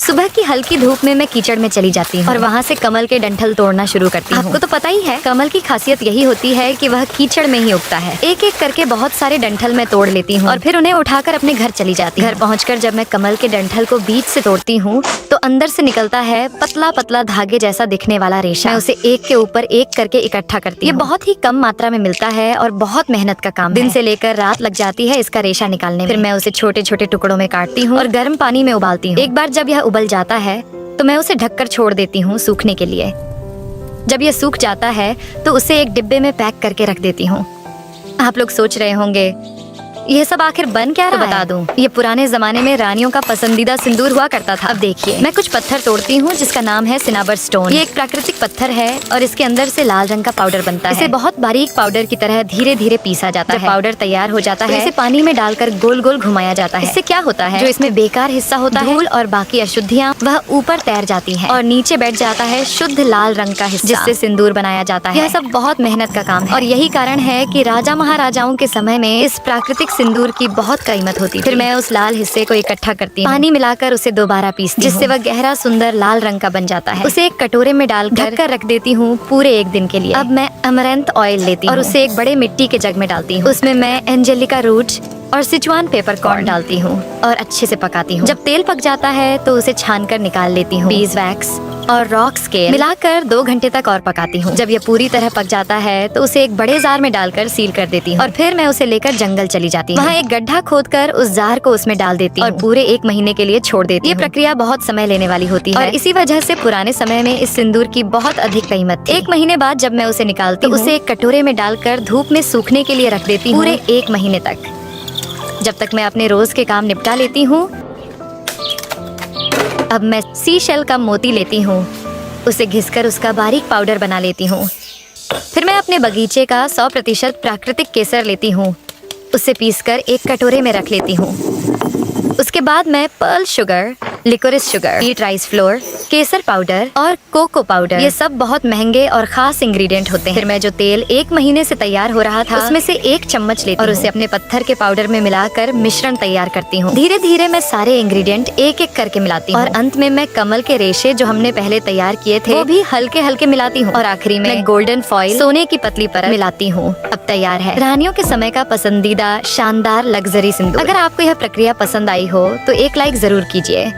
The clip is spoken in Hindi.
सुबह की हल्की धूप में मैं कीचड़ में चली जाती हूँ और वहाँ से कमल के डंठल तोड़ना शुरू करती हूँ। आपको तो पता ही है कमल की खासियत यही होती है कि वह कीचड़ में ही उगता है। एक एक करके बहुत सारे डंठल मैं तोड़ लेती हूँ और फिर उन्हें उठाकर अपने घर चली जाती हूँ। घर पहुँचकर जब मैं कमल के डंठल को बीच से तोड़ती हूँ तो अंदर से निकलता है पतला पतला धागे जैसा दिखने वाला रेशा। मैं उसे एक के ऊपर एक करके इकट्ठा करती हूँ। ये बहुत ही कम मात्रा में मिलता है और बहुत मेहनत का काम है। दिन से लेकर रात लग जाती है इसका रेशा निकालने में। फिर मैं उसे छोटे छोटे टुकड़ों में काटती हूँ और गर्म पानी में उबालती हूँ। एक बार जब यह उबल जाता है तो मैं उसे ढककर छोड़ देती हूँ सूखने के लिए। जब यह सूख जाता है तो उसे एक डिब्बे में पैक करके रख देती हूँ। आप लोग सोच रहे होंगे यह सब आखिर बन क्या रहा है? बता दूं, ये पुराने जमाने में रानियों का पसंदीदा सिंदूर हुआ करता था। अब देखिए, मैं कुछ पत्थर तोड़ती हूँ जिसका नाम है सिनाबर स्टोन। ये एक प्राकृतिक पत्थर है और इसके अंदर से लाल रंग का पाउडर बनता है। इसे बहुत बारीक पाउडर की तरह धीरे धीरे पीसा जाता है। पाउडर तैयार हो जाता है इसे पानी में डालकर गोल गोल घुमाया जाता है। इससे क्या होता है, जो इसमें बेकार हिस्सा होता है, धूल और बाकी अशुद्धियाँ, वह ऊपर तैर जाती है और नीचे बैठ जाता है शुद्ध लाल रंग का हिस्सा, जिससे सिंदूर बनाया जाता है। यह सब बहुत मेहनत का काम है और यही कारण है कि राजा महाराजाओं के समय में इस प्राकृतिक सिंदूर की बहुत कीमत होती थी। फिर मैं उस लाल हिस्से को इकट्ठा करती हूँ, पानी मिलाकर उसे दोबारा पीसती हूँ, जिससे वह गहरा सुंदर लाल रंग का बन जाता है। उसे एक कटोरे में डालकर ढककर रख देती हूँ पूरे एक दिन के लिए। अब मैं अमरैंथ ऑयल लेती हूँ और उसे एक बड़े मिट्टी के जग में डालती हूँ। उसमें मैं एंजेलिका रूट और सिचुआन पेपरकॉर्न डालती हूँ और अच्छे से पकाती हूँ। जब तेल पक जाता है तो उसे छानकर निकाल लेती हूँ। बीज वैक्स और रॉक स्केल मिलाकर 2 घंटे तक और पकाती हूँ। जब यह पूरी तरह पक जाता है तो उसे एक बड़े जार में डालकर सील कर देती हूँ और फिर मैं उसे लेकर जंगल चली जाती हूँ। वहाँ एक गड्ढा खोदकर उस जार को उसमें डाल देती हूँ और पूरे 1 महीने के लिए छोड़ देती हूँ। ये प्रक्रिया बहुत समय लेने वाली होती है और इसी वजह से पुराने समय में इस सिंदूर की बहुत अधिक कीमत थी। 1 महीने बाद जब मैं उसे निकालती हूँ, उसे एक कटोरे में डालकर धूप में सूखने के लिए रख देती हूँ पूरे 1 महीने तक। जब तक मैं अपने रोज के काम निपटा लेती हूँ, अब मैं सी शेल का मोती लेती हूँ, उसे घिसकर उसका बारीक पाउडर बना लेती हूँ। फिर मैं अपने बगीचे का 100% प्राकृतिक केसर लेती हूँ, उसे पीसकर एक कटोरे में रख लेती हूँ। उसके बाद मैं pearl sugar, liquorice sugar, wheat rice flour, केसर पाउडर और कोको पाउडर, ये सब बहुत महंगे और खास इंग्रेडिएंट होते हैं। फिर मैं जो तेल 1 महीने से तैयार हो रहा था, उसमें से 1 चम्मच लेती और उसे अपने पत्थर के पाउडर में मिलाकर मिश्रण तैयार करती हूँ। धीरे धीरे मैं सारे इंग्रेडिएंट एक एक करके मिलाती हूँ और अंत में मैं कमल के रेशे जो हमने पहले तैयार किए थे वो भी हल्के हल्के मिलाती हूँ और आखिरी में गोल्डन फॉइल, सोने की पतली परत मिलाती हूँ। अब तैयार है रानियों के समय का पसंदीदा शानदार लग्जरी सिंदूर। अगर आपको यह प्रक्रिया पसंद आई हो तो एक लाइक जरूर कीजिए।